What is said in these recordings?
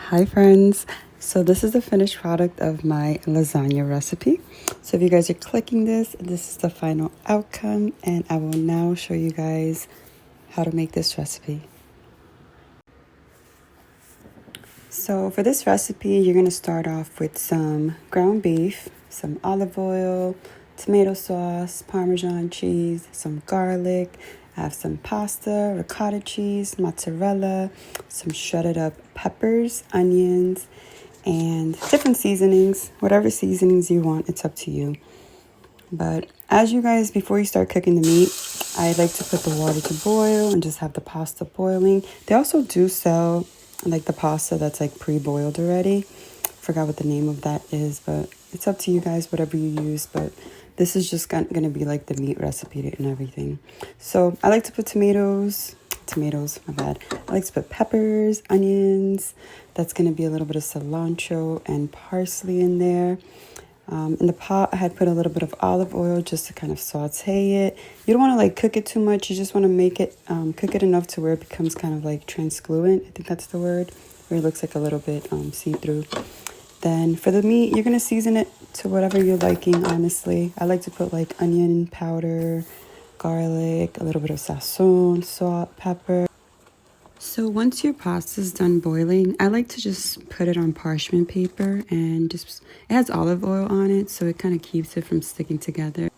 Hi friends, so this is the finished product of my lasagna recipe. So if you guys are clicking this is the final outcome, and I will now show you guys how to make this recipe. So for this recipe, you're going to start off with some ground beef, some olive oil, tomato sauce, Parmesan cheese, some garlic. I have some pasta, ricotta cheese, mozzarella, some shredded up peppers, onions, and different seasonings. Whatever seasonings you want, it's up to you. But as you guys, before you start cooking the meat, I like to put the water to boil and just have the pasta boiling. They also do sell like the pasta that's like pre-boiled already. Forgot what the name of that is, but it's up to you guys, whatever you use. But this is just going to be like the meat recipe and everything. So I like to put tomatoes, my bad. I like to put peppers, onions. That's going to be a little bit of cilantro and parsley in there. In the pot, I had put a little bit of olive oil just to kind of saute it. You don't want to like cook it too much. You just want to make it, cook it enough to where it becomes kind of like translucent. I think that's the word, where it looks like a little bit see-through. Then for the meat, you're going to season it to whatever you're liking, honestly. I like to put like onion powder, garlic, a little bit of sazon, salt, pepper. So once your pasta is done boiling, I like to just put it on parchment paper and just, it has olive oil on it, so it kind of keeps it from sticking together.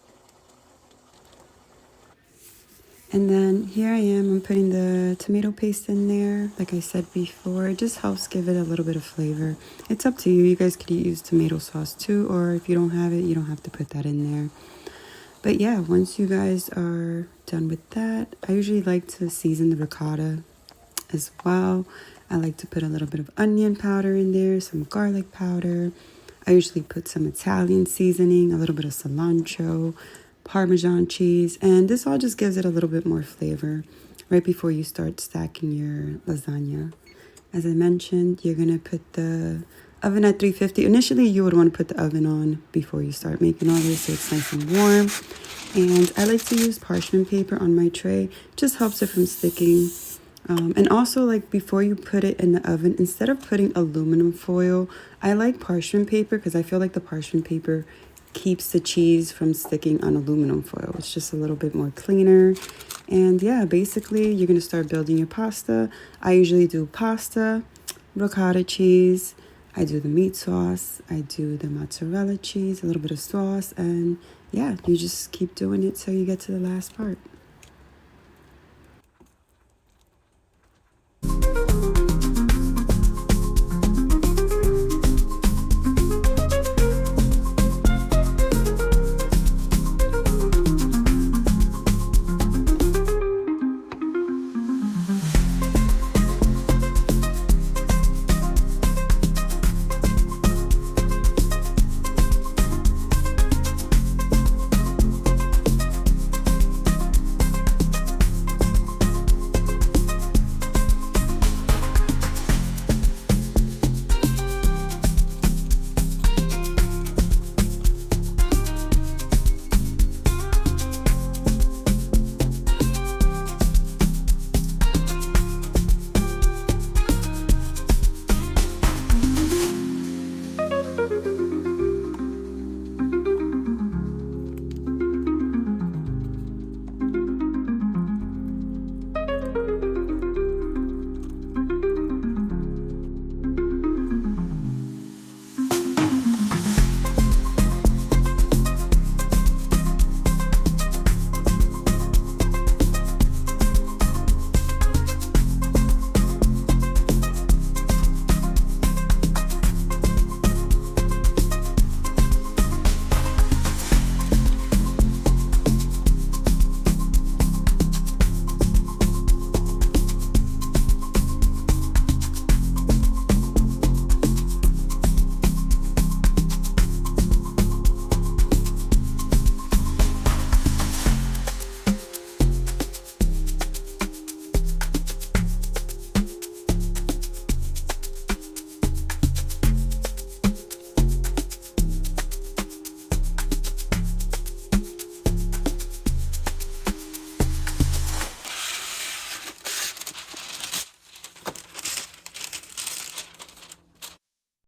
And then here I am, I'm putting the tomato paste in there. Like I said before, it just helps give it a little bit of flavor. It's up to you. You guys could use tomato sauce too, or if you don't have it, you don't have to put that in there. But yeah, once you guys are done with that, I usually like to season the ricotta as well. I like to put a little bit of onion powder in there, some garlic powder. I usually put some Italian seasoning, a little bit of cilantro, Parmesan cheese, and this all just gives it a little bit more flavor right before you start stacking your lasagna. As I mentioned, you're gonna put the oven at 350. Initially, you would want to put the oven on before you start making all this, so it's nice and warm. And I like to use parchment paper on my tray. It just helps it from sticking. And also, like, before you put it in the oven, instead of putting aluminum foil, I like parchment paper because I feel like the parchment paper keeps the cheese from sticking on aluminum foil. It's just a little bit more cleaner. And yeah, basically, you're going to start building your pasta. I usually do pasta, ricotta cheese. I do the meat sauce. I do the mozzarella cheese, a little bit of sauce. And yeah, you just keep doing it till you get to the last part.